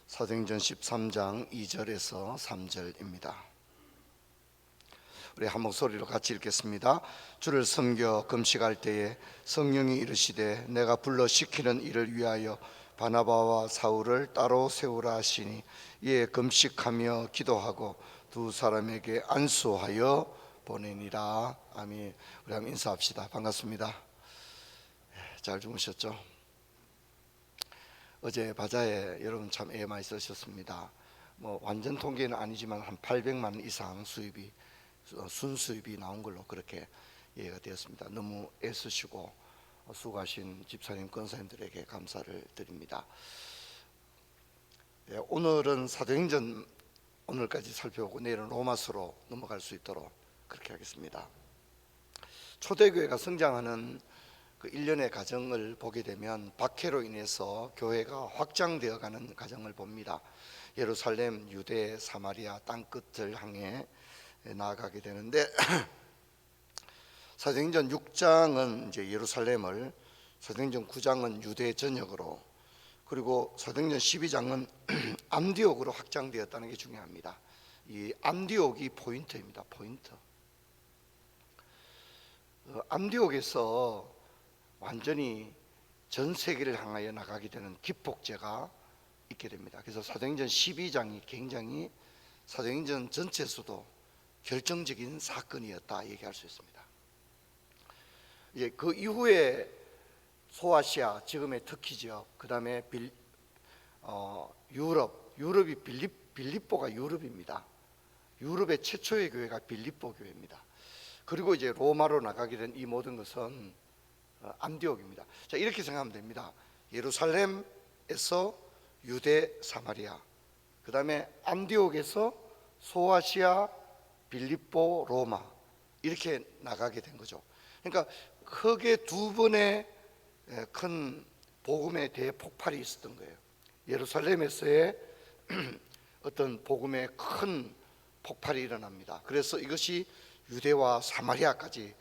사도행전 13장 2절에서 3절입니다. 우리 한 목소리로 같이 읽겠습니다. 주를 섬겨 금식할 때에 성령이 이르시되 내가 불러 시키는 일을 위하여 바나바와 사울을 따로 세우라 하시니 이에 금식하며 기도하고 두 사람에게 안수하여 보내니라. 아멘. 우리 한번 인사합시다. 반갑습니다. 잘 주무셨죠? 어제 바자회 여러분 참 애 많이 쓰셨습니다. 완전 통계는 아니지만 한 800만 원 이상 수입이 순수입이 나온 걸로 그렇게 이해가 되었습니다. 너무 애쓰시고 수고하신 집사님, 권사님들에게 감사를 드립니다. 오늘은 사도행전 오늘까지 살펴보고 내일은 로마서로 넘어갈 수 있도록 그렇게 하겠습니다. 초대교회가 성장하는 그 일련의 과정을 보게 되면 박해로 인해서 교회가 확장되어 가는 과정을 봅니다. 예루살렘, 유대, 사마리아 땅끝을 향해 나아가게 되는데 사도행전 6장은 이제 예루살렘을, 사도행전 9장은 유대 전역으로, 그리고 사도행전 12장은 안디옥으로 확장되었다는 게 중요합니다. 이 안디옥이 포인트입니다. 포인트. 안디옥에서 완전히 전 세계를 향하여 나가게 되는 기폭제가 있게 됩니다. 그래서 사도행전 12장이 굉장히 사도행전 전체에서도 결정적인 사건이었다 얘기할 수 있습니다. 이제 그 이후에 소아시아, 지금의 터키 지역, 그 다음에 유럽이 빌립보가 유럽입니다. 유럽의 최초의 교회가 빌립보 교회입니다. 그리고 이제 로마로 나가게 된 이 모든 것은 안디옥입니다. 자, 이렇게 생각하면 됩니다. 예루살렘에서 유대, 사마리아, 그 다음에 안디옥에서 소아시아, 빌립보, 로마, 이렇게 나가게 된 거죠. 그러니까 크게 두 번의 큰 복음의 대폭발이 있었던 거예요. 예루살렘에서의 어떤 복음의 큰 폭발이 일어납니다. 그래서 이것이 유대와 사마리아까지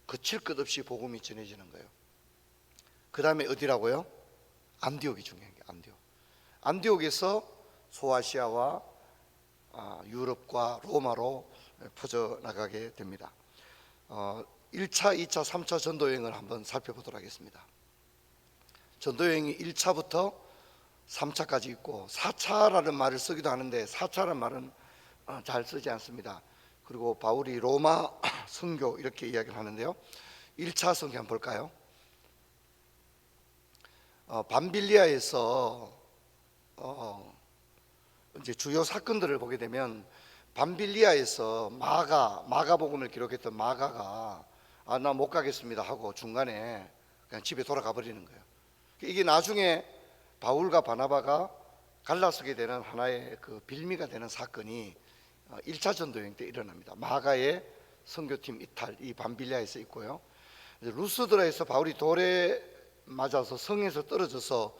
거칠 것 없이 복음이 전해지는 거예요. 그 다음에 어디라고요? 안디옥이 중요한 게 안디옥. 안디옥에서 소아시아와 유럽과 로마로 퍼져나가게 됩니다. 1차, 2차, 3차 전도여행을 한번 살펴보도록 하겠습니다. 전도여행이 1차부터 3차까지 있고 4차라는 말을 쓰기도 하는데 4차라는 말은 잘 쓰지 않습니다. 그리고 바울이 로마 선교 이렇게 이야기를 하는데요. 1차 선교 한번 볼까요? 밤빌리아에서 이제 주요 사건들을 보게 되면 밤빌리아에서 마가복음을 기록했던 마가가 나 못 가겠습니다 하고 중간에 그냥 집에 돌아가 버리는 거예요. 이게 나중에 바울과 바나바가 갈라서게 되는 하나의 그 빌미가 되는 사건이 1차 전도여행 때 일어납니다. 마가의 선교팀 이탈, 이 밤빌리아에서 있고요. 루스드라에서 바울이 돌에 맞아서 성에서 떨어져서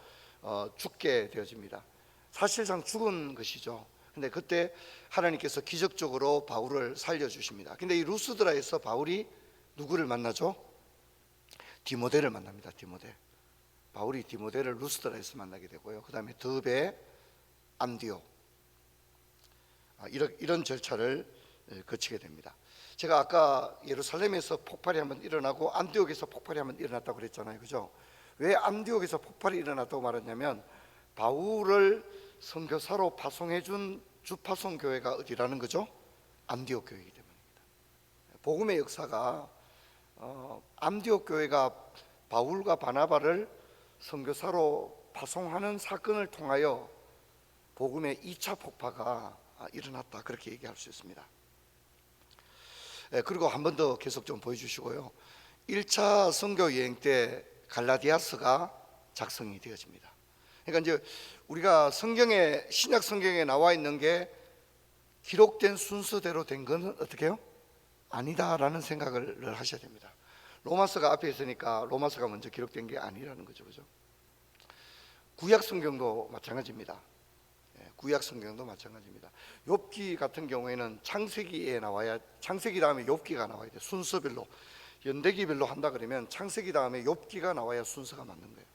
죽게 되어집니다. 사실상 죽은 것이죠. 근데 그때 하나님께서 기적적으로 바울을 살려주십니다. 근데 이 루스드라에서 바울이 누구를 만나죠? 디모데를 만납니다. 디모데. 바울이 디모데를 루스드라에서 만나게 되고요. 그 다음에 더베, 안디옥, 이런 절차를 거치게 됩니다. 제가 아까 예루살렘에서 폭발이 한번 일어나고 안디옥에서 폭발이 한번 일어났다고 그랬잖아요. 그죠? 왜 안디옥에서 폭발이 일어났다고 말했냐면 바울을 선교사로 파송해 준 주파송 교회가 어디라는 거죠? 안디옥 교회이기 때문입니다. 복음의 역사가 안디옥 교회가 바울과 바나바를 선교사로 파송하는 사건을 통하여 복음의 2차 폭파가 일어났다, 그렇게 얘기할 수 있습니다. 그리고 한 번 더 계속 좀 보여주시고요. 1차 선교 여행 때 갈라디아서가 작성이 되어집니다. 그러니까 이제 우리가 성경에, 신약 성경에 나와 있는 게 기록된 순서대로 된 건 어떻게 해요? 아니다라는 생각을 하셔야 됩니다. 로마서가 앞에 있으니까 로마서가 먼저 기록된 게 아니라는 거죠. 그죠? 구약 성경도 마찬가지입니다. 구약 성경도 마찬가지입니다. 욥기 같은 경우에는 창세기에 나와야, 창세기 다음에 욥기가 나와야 돼요. 순서별로 연대기별로 한다 그러면 창세기 다음에 욥기가 나와야 순서가 맞는 거예요.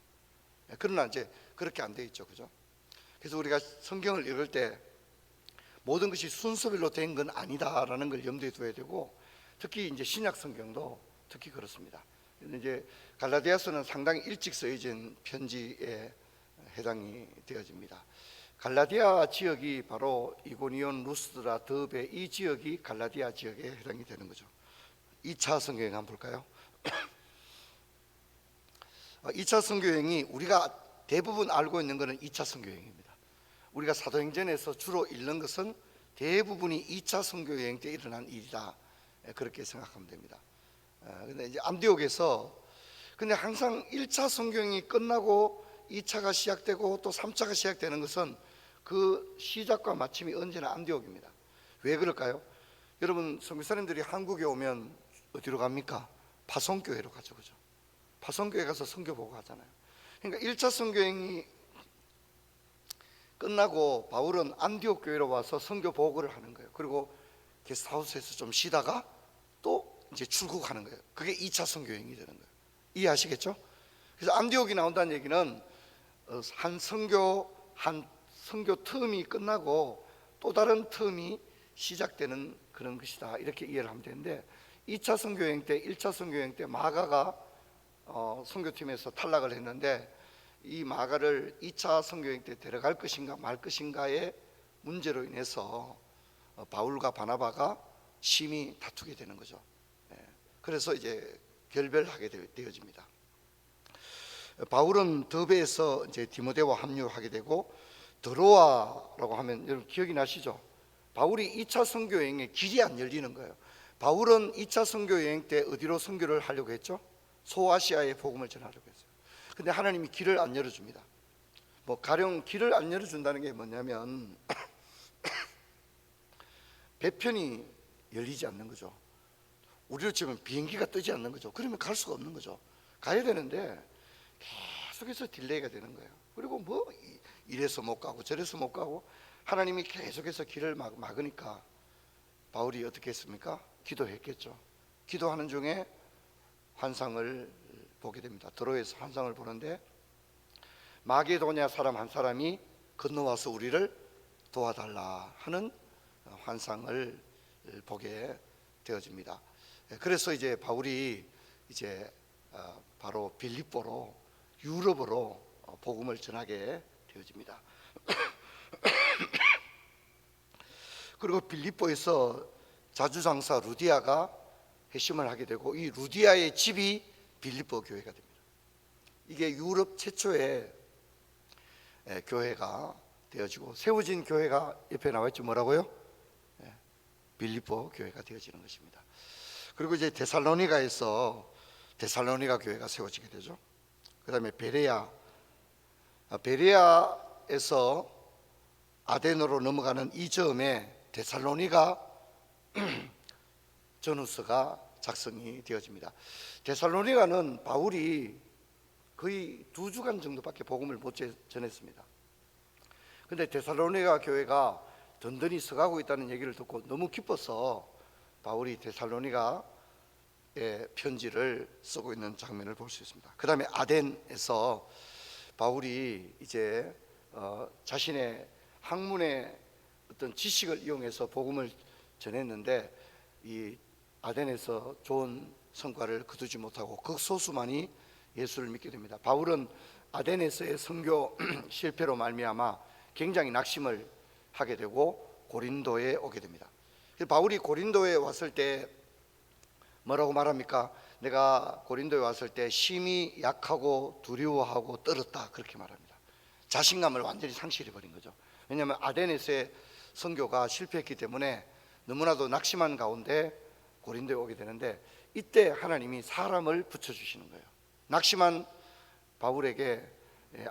그러나 이제 그렇게 안 돼 있죠. 그죠? 그래서 우리가 성경을 읽을 때 모든 것이 순서별로 된 건 아니다라는 걸 염두에 둬야 되고, 특히 이제 신약 성경도 특히 그렇습니다. 이제 갈라디아서는 상당히 일찍 쓰여진 편지에 해당이 되어집니다. 갈라디아 지역이 바로 이고니온, 루스드라, 더베 이 지역이 갈라디아 지역에 해당이 되는 거죠. 2차 선교행 한번 볼까요? 2차 선교행이 우리가 대부분 알고 있는 것은 2차 선교행입니다. 우리가 사도행전에서 주로 읽는 것은 대부분이 2차 선교여행 때 일어난 일이다, 그렇게 생각하면 됩니다. 근데 이제 안디옥에서 근데 항상 1차 선교여행이 끝나고 2차가 시작되고 또 3차가 시작되는 것은 그 시작과 마침이 언제나 안디옥입니다. 왜 그럴까요? 여러분, 선교사님들이 한국에 오면 어디로 갑니까? 파송교회로 가죠, 그죠? 파송교회 가서 선교 보고 하잖아요. 그러니까 1차 선교여행이 끝나고 바울은 안디옥 교회로 와서 선교 보고를 하는 거예요. 그리고 게스트하우스에서 좀 쉬다가 또 이제 출국하는 거예요. 그게 2차 선교여행이 되는 거예요. 이해하시겠죠? 그래서 안디옥이 나온다는 얘기는 한 선교 텀이 끝나고 또 다른 텀이 시작되는 그런 것이다, 이렇게 이해를 하면 되는데, 2차 선교여행 때 1차 선교여행 때 마가가 선교팀에서 탈락을 했는데, 이 마가를 2차 선교여행 때 데려갈 것인가 말 것인가의 문제로 인해서 바울과 바나바가 심히 다투게 되는 거죠. 그래서 이제 결별하게 되어집니다. 바울은 더베에서 이제 디모데와 합류하게 되고, 드로아라고 하면 여러분 기억이 나시죠? 바울이 2차 선교여행에 길이 안 열리는 거예요. 바울은 2차 선교여행 때 어디로 선교를 하려고 했죠? 소아시아에 복음을 전하려고 했어요. 근데 하나님이 길을 안 열어줍니다. 가령 길을 안 열어준다는 게 뭐냐면 배편이 열리지 않는 거죠. 우리로 치면 비행기가 뜨지 않는 거죠. 그러면 갈 수가 없는 거죠. 가야 되는데 계속해서 딜레이가 되는 거예요. 그리고 이래서 못 가고 저래서 못 가고 하나님이 계속해서 길을 막으니까 바울이 어떻게 했습니까? 기도했겠죠. 기도하는 중에 환상을 보게 됩니다. 드로에서 환상을 보는데 마게도냐 사람 한 사람이 건너와서 우리를 도와달라 하는 환상을 보게 되어집니다. 그래서 이제 바울이 이제 바로 빌립보로, 유럽으로 복음을 전하게 되어집니다. 그리고 빌립보에서 자주장사 루디아가 회심을 하게 되고, 이 루디아의 집이 빌립보 교회가 됩니다. 이게 유럽 최초의 교회가 되어지고, 세워진 교회가 옆에 나와있죠. 뭐라고요? 빌립보 교회가 되어지는 것입니다. 그리고 이제 데살로니가에서 데살로니가 교회가 세워지게 되죠. 그 다음에 베레아에서 아덴으로 넘어가는 이 점에 데살로니가 전후서가 작성이 되어집니다. 데살로니가는 바울이 거의 2주간 정도밖에 복음을 못 전했습니다. 근데 데살로니가 교회가 든든히 서가고 있다는 얘기를 듣고 너무 기뻐서 바울이 데살로니가에 편지를 쓰고 있는 장면을 볼 수 있습니다. 그 다음에 아덴에서 바울이 이제 자신의 학문의 어떤 지식을 이용해서 복음을 전했는데, 이 아덴에서 좋은 성과를 거두지 못하고 극소수만이 예수를 믿게 됩니다. 바울은 아덴에서의 선교 실패로 말미암아 굉장히 낙심을 하게 되고 고린도에 오게 됩니다. 바울이 고린도에 왔을 때 뭐라고 말합니까? 내가 고린도에 왔을 때 심히 약하고 두려워하고 떨었다, 그렇게 말합니다. 자신감을 완전히 상실해버린 거죠. 왜냐하면 아덴에서의 선교가 실패했기 때문에 너무나도 낙심한 가운데 고린도에 오게 되는데, 이때 하나님이 사람을 붙여주시는 거예요. 낙심한 바울에게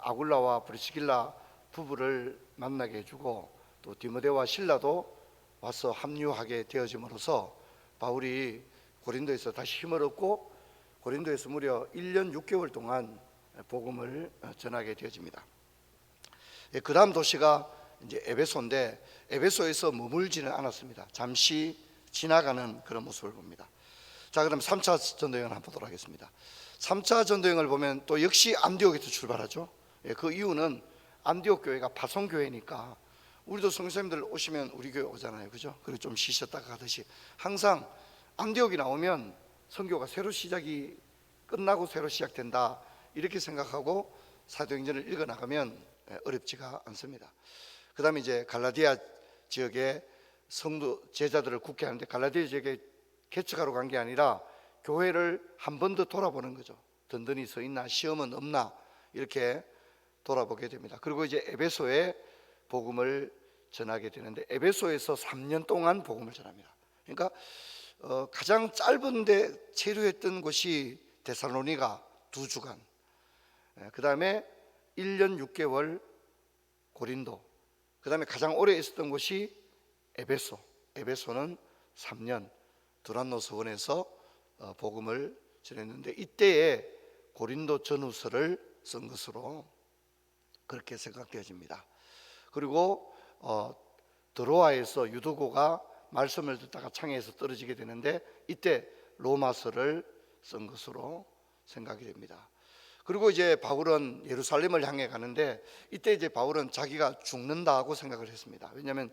아굴라와 브리스길라 부부를 만나게 해주고, 또 디모데와 실라도 와서 합류하게 되어짐으로써 바울이 고린도에서 다시 힘을 얻고 고린도에서 무려 1년 6개월 동안 복음을 전하게 되어집니다. 그 다음 도시가 이제 에베소인데, 에베소에서 머물지는 않았습니다. 잠시 지나가는 그런 모습을 봅니다. 자, 그럼 3차 전도여행을 한번 보도록 하겠습니다. 3차 전도여행을 보면 또 역시 안디옥에서 출발하죠. 그 이유는 안디옥 교회가 파송 교회니까 우리도 선생님들 오시면 우리 교회 오잖아요, 그죠? 그리고 좀 쉬셨다가 가듯이 항상 안디옥이 나오면 선교가 새로 시작이 끝나고 새로 시작된다 이렇게 생각하고 사도행전을 읽어 나가면 어렵지가 않습니다. 그 다음에 이제 갈라디아 지역에 성도 제자들을 굳게 하는데 갈라디아 지역에 개척하러 간 게 아니라 교회를 한 번 더 돌아보는 거죠. 든든히 서 있나, 시험은 없나 이렇게 돌아보게 됩니다. 그리고 이제 에베소에 복음을 전하게 되는데 에베소에서 3년 동안 복음을 전합니다. 그러니까 가장 짧은데 체류했던 곳이 데살로니가 2주간, 그 다음에 1년 6개월 고린도, 그 다음에 가장 오래 있었던 곳이 에베소, 에베소는 3년 두란노 서원에서 복음을 전했는데 이때에 고린도 전후서를 쓴 것으로 그렇게 생각되어집니다. 그리고 드로아에서 유도고가 말씀을 듣다가 창에서 떨어지게 되는데 이때 로마서를 쓴 것으로 생각이 됩니다. 그리고 이제 바울은 예루살렘을 향해 가는데 이때 이제 바울은 자기가 죽는다고 생각을 했습니다. 왜냐하면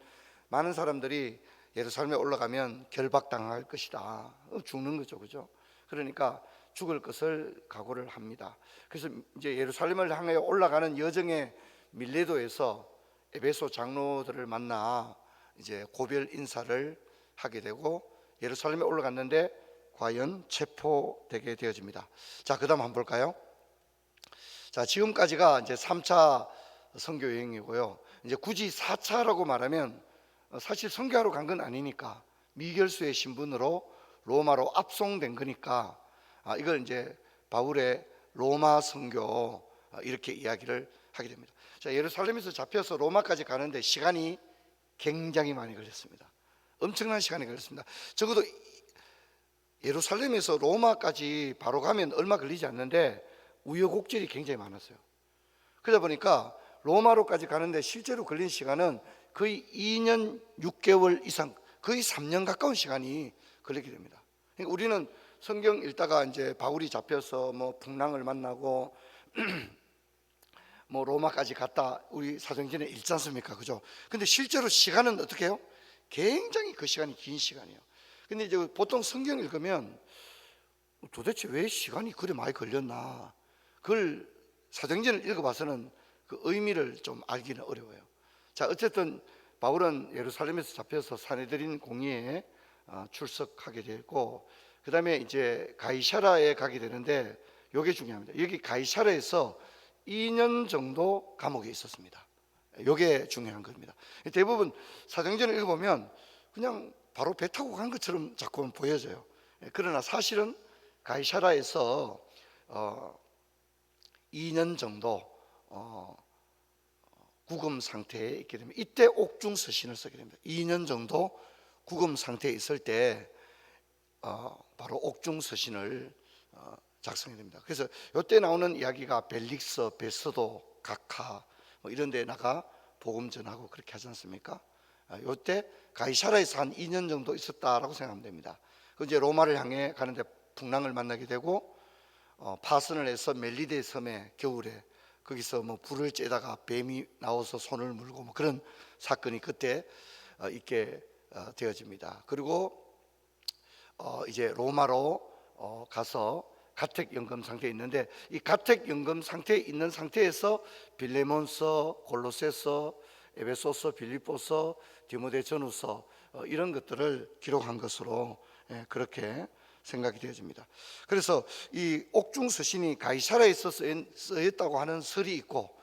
많은 사람들이 예루살렘에 올라가면 결박당할 것이다, 죽는 거죠, 그죠? 그러니까 죽을 것을 각오를 합니다. 그래서 이제 예루살렘을 향해 올라가는 여정의 밀레도에서 에베소 장로들을 만나 이제 고별 인사를 하게 되고 예루살렘에 올라갔는데 과연 체포되게 되어집니다. 자, 그다음 한번 볼까요? 자, 지금까지가 이제 3차 선교 여행이고요. 이제 굳이 4차라고 말하면 사실 선교하러 간 건 아니니까 미결수의 신분으로 로마로 압송된 거니까 이걸 이제 바울의 로마 선교 이렇게 이야기를 하게 됩니다. 자, 예루살렘에서 잡혀서 로마까지 가는데 시간이 굉장히 많이 걸렸습니다. 엄청난 시간이 걸렸습니다. 적어도 예루살렘에서 로마까지 바로 가면 얼마 걸리지 않는데 우여곡절이 굉장히 많았어요. 그러다 보니까 로마로까지 가는데 실제로 걸린 시간은 거의 2년 6개월 이상, 거의 3년 가까운 시간이 걸리게 됩니다. 그러니까 우리는 성경 읽다가 이제 바울이 잡혀서 뭐 풍랑을 만나고 뭐 로마까지 갔다 우리 사도행전에 읽지 않습니까, 그죠? 근데 실제로 시간은 어떻게 해요? 굉장히 그 시간이 긴 시간이에요. 근데 이제 보통 성경 읽으면 도대체 왜 시간이 그래 많이 걸렸나, 그걸 사도행전을 읽어봐서는 그 의미를 좀 알기는 어려워요. 자, 어쨌든 바울은 예루살렘에서 잡혀서 사내들인 공의회에 출석하게 됐고, 그 다음에 이제 가이사라에 가게 되는데 이게 중요합니다. 여기 가이사라에서 2년 정도 감옥에 있었습니다. 이게 중요한 겁니다. 대부분 사도행전을 읽어보면 그냥 바로 배 타고 간 것처럼 자꾸 보여져요. 그러나 사실은 가이사라에서 2년 정도 구금 상태에 있게 됩니다. 이때 옥중 서신을 쓰게 됩니다. 2년 정도 구금 상태에 있을 때 바로 옥중 서신을 작성해야 됩니다. 그래서 이때 나오는 이야기가 벨릭스, 베스도, 각하 뭐 이런 데다가 복음 전하고 그렇게 하지 않습니까? 이때 가이사라에서 한 2년 정도 있었다라고 생각하면 됩니다. 그 이제 로마를 향해 가는데 풍랑을 만나게 되고 파선을 해서 멜리데 섬에 겨울에 거기서 뭐 불을 쬐다가 뱀이 나와서 손을 물고 뭐 그런 사건이 그때 있게 되어집니다. 그리고 이제 로마로 가서 가택연금 상태에 있는데 이 가택연금 상태에 있는 상태에서 빌레몬서, 골로새서, 에베소서, 빌립보서, 디모데전후서 이런 것들을 기록한 것으로 그렇게 생각이 되어집니다. 그래서 이 옥중 서신이 가이사라에서 쓰였다고 하는 설이 있고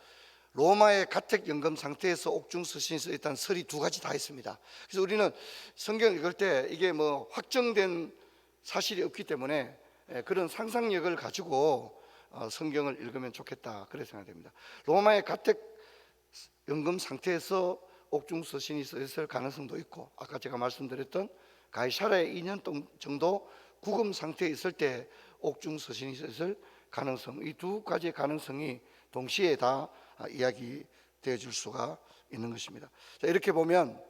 로마의 가택연금 상태에서 옥중 서신이 쓰였다는 설이 두 가지 다 있습니다. 그래서 우리는 성경 읽을 때 이게 뭐 확정된 사실이 없기 때문에 그런 상상력을 가지고 성경을 읽으면 좋겠다 그렇게 생각됩니다. 로마의 가택연금 상태에서 옥중 서신이 쓰였을 가능성도 있고 아까 제가 말씀드렸던 가이사라에 2년 정도 구금 상태에 있을 때 옥중 서신이 있을 가능성, 이 두 가지의 가능성이 동시에 다 이야기되어 줄 수가 있는 것입니다. 자, 이렇게 보면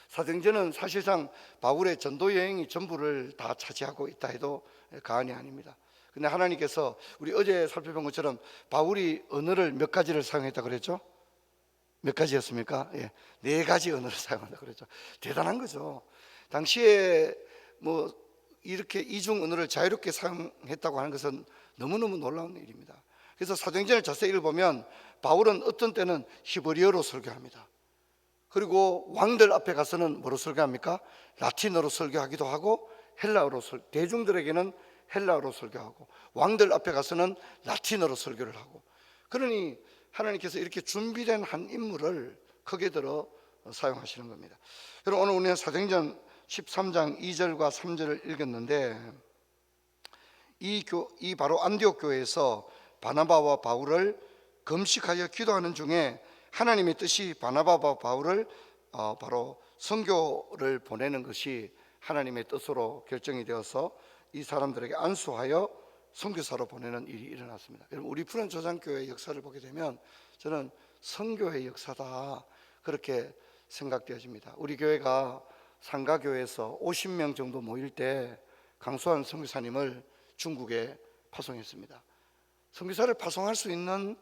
사도행전은 사실상 바울의 전도 여행이 전부를 다 차지하고 있다 해도 과언이 아닙니다. 근데 하나님께서 우리 어제 살펴본 것처럼 바울이 언어를 몇 가지를 사용했다고 그랬죠? 몇 가지였습니까? 예, 4가지 언어를 사용한다 그랬죠. 대단한 거죠. 당시에 뭐 이렇게 이중 언어를 자유롭게 사용했다고 하는 것은 너무너무 놀라운 일입니다. 그래서 사도행전을 자세히 읽어보면 바울은 어떤 때는 히브리어로 설교합니다. 그리고 왕들 앞에 가서는 뭐로 설교합니까? 라틴어로 설교하기도 하고 헬라어로 대중들에게는 헬라어로 설교하고 왕들 앞에 가서는 라틴어로 설교를 하고, 그러니 하나님께서 이렇게 준비된 한 인물을 크게 들어 사용하시는 겁니다. 여러분, 오늘 우리는 사도행전 13장 2절과 3절을 읽었는데 이 바로 안디옥 교회에서 바나바와 바울을 금식하여 기도하는 중에 하나님의 뜻이 바나바와 바울을 바로 선교를 보내는 것이 하나님의 뜻으로 결정이 되어서 이 사람들에게 안수하여 선교사로 보내는 일이 일어났습니다. 여러분, 우리 푸른 조장교회의 역사를 보게 되면 저는 선교의 역사다 그렇게 생각되어집니다. 우리 교회가 상가교회에서 50명 정도 모일 때 강수환 선교사님을 중국에 파송했습니다. 선교사를 파송할 수 있는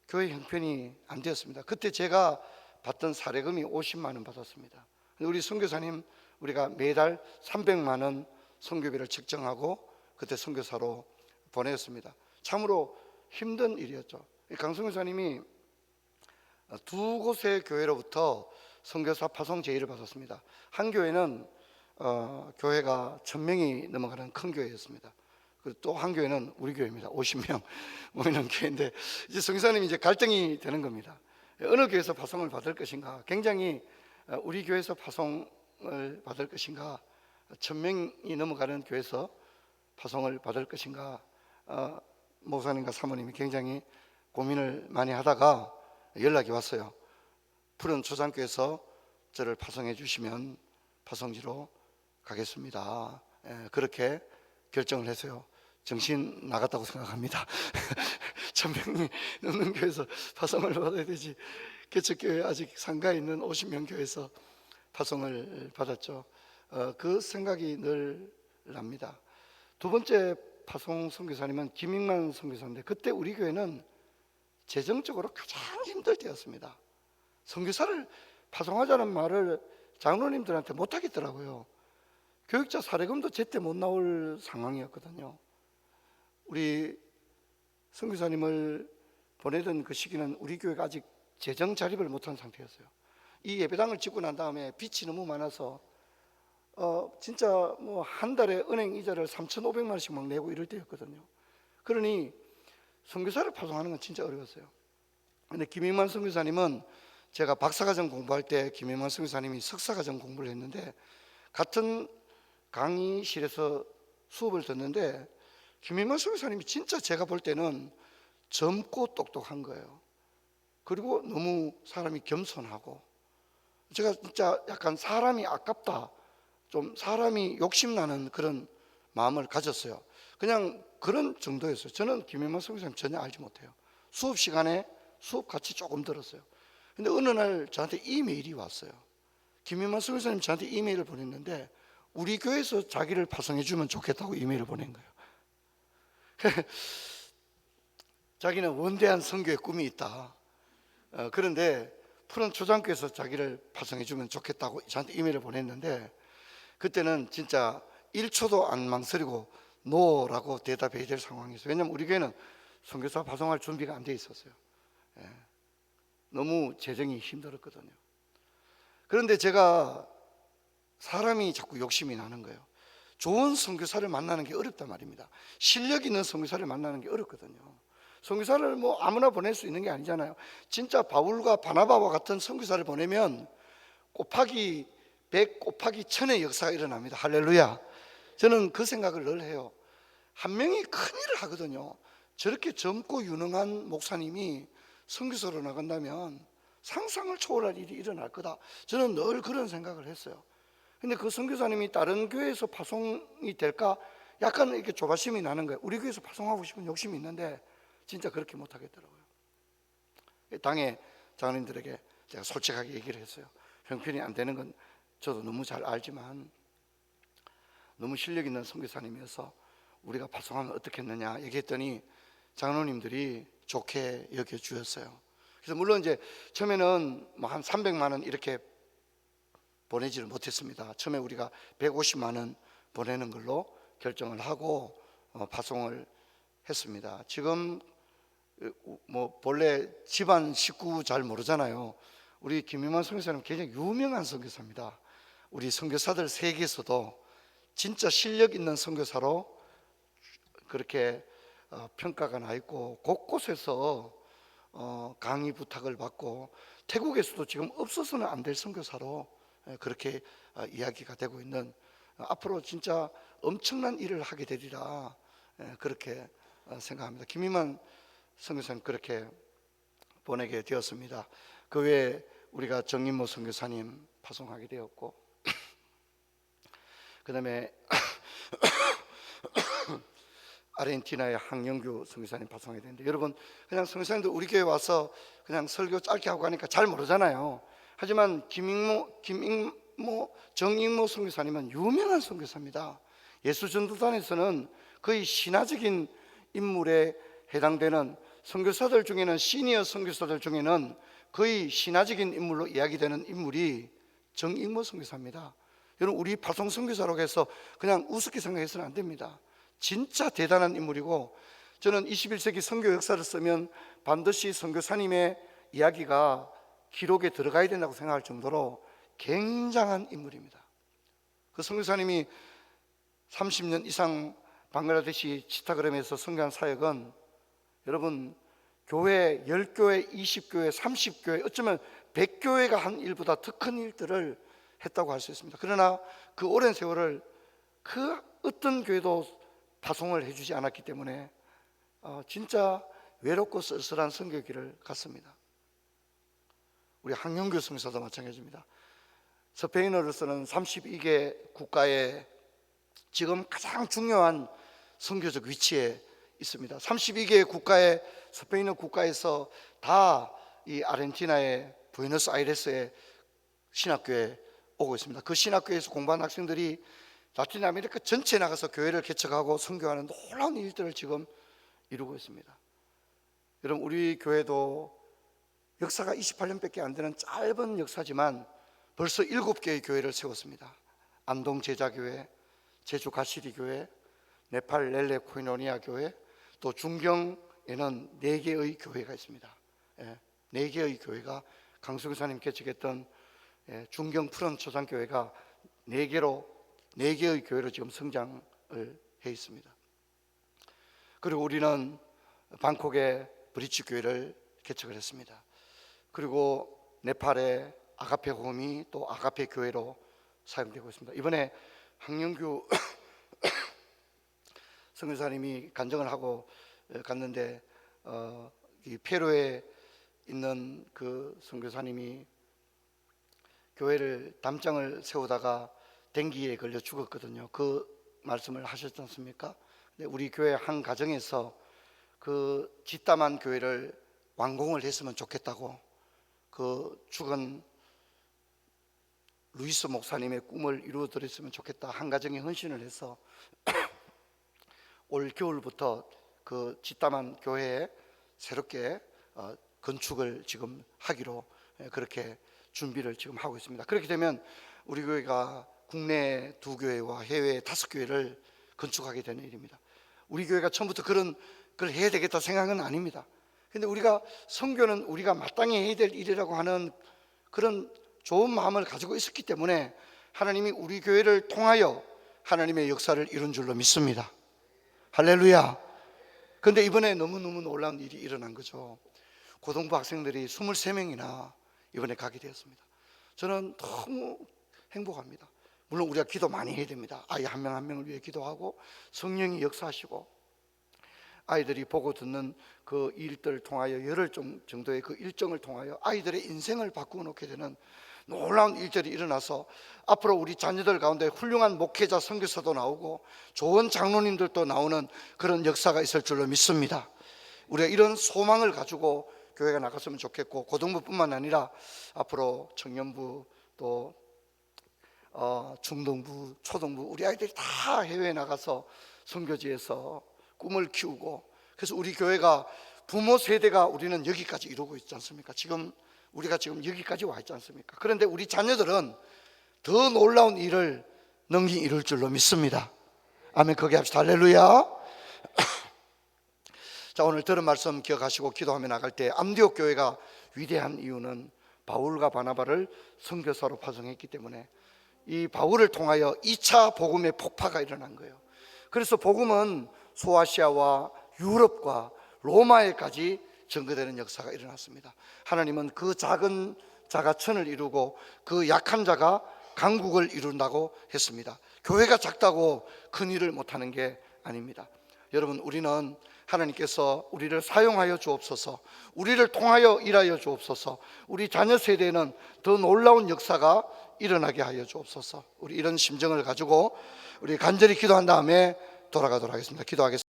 교회 형편이 안 되었습니다. 그때 제가 받던 사례금이 50만 원 받았습니다. 우리 선교사님, 우리가 매달 300만 원 선교비를 책정하고 그때 선교사로 보냈습니다. 참으로 힘든 일이었죠. 강 선교사님이 2곳의 교회로부터 선교사 파송 제의를 받았습니다. 한 교회는 교회가 1000명이 넘어가는 큰 교회였습니다. 또 한 교회는 우리 교회입니다. 50명 모이는 교회인데 이제 선교사님이 이제 갈등이 되는 겁니다. 어느 교회에서 파송을 받을 것인가, 굉장히 우리 교회에서 파송을 받을 것인가, 1000명이 넘어가는 교회에서 파송을 받을 것인가, 목사님과 사모님이 굉장히 고민을 많이 하다가 연락이 왔어요. 푸른 초장교에서 저를 파송해 주시면 파송지로 가겠습니다. 그렇게 결정을 했어요. 정신 나갔다고 생각합니다. 1000명이 넘는 교회에서 파송을 받아야 되지, 개척교회 아직 상가에 있는 50명 교회에서 파송을 받았죠. 그 생각이 늘 납니다. 두 번째 파송 선교사님은 김익만 선교사인데 그때 우리 교회는 재정적으로 가장 힘들 때였습니다. 선교사를 파송하자는 말을 장로님들한테 못 하겠더라고요. 교육자 사례금도 제때 못 나올 상황이었거든요. 우리 선교사님을 보내던 그 시기는 우리 교회가 아직 재정 자립을 못한 상태였어요. 이 예배당을 짓고 난 다음에 빚이 너무 많아서 진짜 뭐 한 달에 은행 이자를 3,500만 원씩 막 내고 이럴 때였거든요. 그러니 선교사를 파송하는 건 진짜 어려웠어요. 근데 김익만 선교사님은, 제가 박사과정 공부할 때 김익만 선교사님이 석사과정 공부를 했는데 같은 강의실에서 수업을 듣는데 김익만 선교사님이 진짜 제가 볼 때는 젊고 똑똑한 거예요. 그리고 너무 사람이 겸손하고, 제가 진짜 약간 사람이 아깝다, 좀 사람이 욕심나는 그런 마음을 가졌어요. 그냥 그런 정도였어요. 저는 김익만 선교사님 전혀 알지 못해요. 수업 시간에 수업 같이 조금 들었어요. 근데 어느 날 저한테 이메일이 왔어요. 김익만 선교사님 저한테 이메일을 보냈는데 우리 교회에서 자기를 파송해 주면 좋겠다고 이메일을 보낸 거예요. 자기는 원대한 선교의 꿈이 있다. 그런데 푸른 초장교에서 자기를 파송해 주면 좋겠다고 저한테 이메일을 보냈는데 그때는 진짜 1초도 안 망설이고 노라고 대답해야 될 상황이었어요. 왜냐하면 우리 교회는 선교사 파송할 준비가 안 돼 있었어요. 너무 재정이 힘들었거든요. 그런데 제가 사람이 자꾸 욕심이 나는 거예요. 좋은 선교사를 만나는 게 어렵단 말입니다. 실력 있는 선교사를 만나는 게 어렵거든요. 선교사를 뭐 아무나 보낼 수 있는 게 아니잖아요. 진짜 바울과 바나바와 같은 선교사를 보내면 곱하기 100 곱하기 1000의 역사가 일어납니다. 할렐루야. 저는 그 생각을 늘 해요. 한 명이 큰일을 하거든요. 저렇게 젊고 유능한 목사님이 선교사로 나간다면 상상을 초월할 일이 일어날 거다. 저는 늘 그런 생각을 했어요. 근데 그 선교사님이 다른 교회에서 파송이 될까 약간 이렇게 조바심이 나는 거예요. 우리 교회에서 파송하고 싶은 욕심이 있는데 진짜 그렇게 못 하겠더라고요. 당의 장로님들에게 제가 솔직하게 얘기를 했어요. 형편이 안 되는 건 저도 너무 잘 알지만 너무 실력 있는 선교사님이어서 우리가 파송하면 어떻겠느냐 얘기했더니 장로님들이 좋게 여겨주었어요. 그래서 물론 이제 처음에는 뭐 한 300만 원 이렇게 보내지를 못했습니다. 처음에 우리가 150만 원 보내는 걸로 결정을 하고 파송을 했습니다. 지금 뭐 본래 집안 식구 잘 모르잖아요. 우리 김임환 선교사님 굉장히 유명한 선교사입니다. 우리 선교사들 세계에서도 진짜 실력 있는 선교사로 그렇게 평가가 나 있고, 곳곳에서 강의 부탁을 받고, 태국에서도 지금 없어서는 안 될 선교사로 그렇게 이야기가 되고 있는, 앞으로 진짜 엄청난 일을 하게 되리라 그렇게 생각합니다. 김임환 선교사님 그렇게 보내게 되었습니다. 그 외에 우리가 정인모 선교사님 파송하게 되었고, 그 다음에 아르헨티나의 항영규 선교사님 파송하게 되는데, 여러분 그냥 선교사님들 우리 교회 와서 그냥 설교 짧게 하고 가니까 잘 모르잖아요. 하지만 정인모 선교사님은 유명한 선교사입니다. 예수전도단에서는 거의 신화적인 인물에 해당되는, 선교사들 중에는, 시니어 선교사들 중에는 거의 신화적인 인물로 이야기되는 인물이 정인모 선교사입니다. 여러분 우리 파송 선교사라고 해서 그냥 우습게 생각해서는 안 됩니다. 진짜 대단한 인물이고, 저는 21세기 선교 역사를 쓰면 반드시 선교사님의 이야기가 기록에 들어가야 된다고 생각할 정도로 굉장한 인물입니다. 그 선교사님이 30년 이상 방글라데시 치타그램에서 선교한 사역은, 여러분 교회 10교회, 20교회, 30교회, 어쩌면 100교회가 한 일보다 더 큰 일들을 했다고 할 수 있습니다. 그러나 그 오랜 세월을 그 어떤 교회도 파송을 해주지 않았기 때문에 진짜 외롭고 쓸쓸한 선교길을 갔습니다. 우리 항영규 선교사도 마찬가지입니다. 스페인어로서는 32개 국가에 지금 가장 중요한 선교적 위치에 있습니다. 32개 국가의 스페인어 국가에서 다 이 아르헨티나의 부에노스아이레스의 신학교에 오고 있습니다. 그 신학교에서 공부한 학생들이 라틴 아메리카 전체에 나가서 교회를 개척하고 선교하는 놀라운 일들을 지금 이루고 있습니다. 여러분 우리 교회도 역사가 28년밖에 안 되는 짧은 역사지만 벌써 7개의 교회를 세웠습니다. 안동 제자교회, 제주 가시리 교회, 네팔 렐레 코이노니아 교회, 또 중경에는 4개의 교회가 있습니다. 4개의 교회가, 강수교사님 개척했던 중경 푸른 초장교회가 4개의 교회로 지금 성장을 해 있습니다. 그리고 우리는 방콕에 브리치 교회를 개척을 했습니다. 그리고 네팔의 아가페 홈이 또 아가페 교회로 사용되고 있습니다. 이번에 항영규 선교사님이 간증을 하고 갔는데, 이 페루에 있는 그 선교사님이 교회를 담장을 세우다가 댕기에 걸려 죽었거든요. 그 말씀을 하셨지 않습니까? 근데 우리 교회 한 가정에서 그 뒷담한 교회를 완공을 했으면 좋겠다고, 그 죽은 루이스 목사님의 꿈을 이루어드렸으면 좋겠다 한 가정이 헌신을 해서 올 겨울부터 그 뒷담한 교회에 새롭게 건축을 지금 하기로 그렇게 준비를 지금 하고 있습니다. 그렇게 되면 우리 교회가 국내 2교회와 해외 5교회를 건축하게 되는 일입니다. 우리 교회가 처음부터 그런 걸 해야 되겠다 생각은 아닙니다. 근데 우리가 선교는 우리가 마땅히 해야 될 일이라고 하는 그런 좋은 마음을 가지고 있었기 때문에 하나님이 우리 교회를 통하여 하나님의 역사를 이룬 줄로 믿습니다. 할렐루야. 그런데 이번에 너무너무 놀라운 일이 일어난 거죠. 고등부 학생들이 23명이나 이번에 가게 되었습니다. 저는 너무 행복합니다. 물론 우리가 기도 많이 해야 됩니다. 아이 한 명 한 명을 위해 기도하고 성령이 역사하시고 아이들이 보고 듣는 그 일들을 통하여 열흘 정도의 그 일정을 통하여 아이들의 인생을 바꾸어 놓게 되는 놀라운 일들이 일어나서 앞으로 우리 자녀들 가운데 훌륭한 목회자 선교사도 나오고 좋은 장로님들도 나오는 그런 역사가 있을 줄로 믿습니다. 우리가 이런 소망을 가지고 교회가 나갔으면 좋겠고, 고등부뿐만 아니라 앞으로 청년부 또 중등부, 초등부 우리 아이들이 다 해외에 나가서 선교지에서 꿈을 키우고, 그래서 우리 교회가 부모 세대가 우리는 여기까지 이루고 있지 않습니까? 지금 우리가 지금 여기까지 와 있지 않습니까? 그런데 우리 자녀들은 더 놀라운 일을 능히 이룰 줄로 믿습니다. 아멘. 거기 합시다. 할렐루야. 자, 오늘 들은 말씀 기억하시고 기도하며 나갈 때 안디옥 교회가 위대한 이유는 바울과 바나바를 선교사로 파송했기 때문에 이 바울을 통하여 2차 복음의 폭파가 일어난 거예요. 그래서 복음은 소아시아와 유럽과 로마에까지 전거되는 역사가 일어났습니다. 하나님은 그 작은 자가 천을 이루고 그 약한 자가 강국을 이룬다고 했습니다. 교회가 작다고 큰 일을 못하는 게 아닙니다. 여러분, 우리는 하나님께서 우리를 사용하여 주옵소서, 우리를 통하여 일하여 주옵소서, 우리 자녀 세대에는 더 놀라운 역사가 일어나게 하여 주옵소서. 우리 이런 심정을 가지고 우리 간절히 기도한 다음에 돌아가도록 하겠습니다. 기도하겠습니다.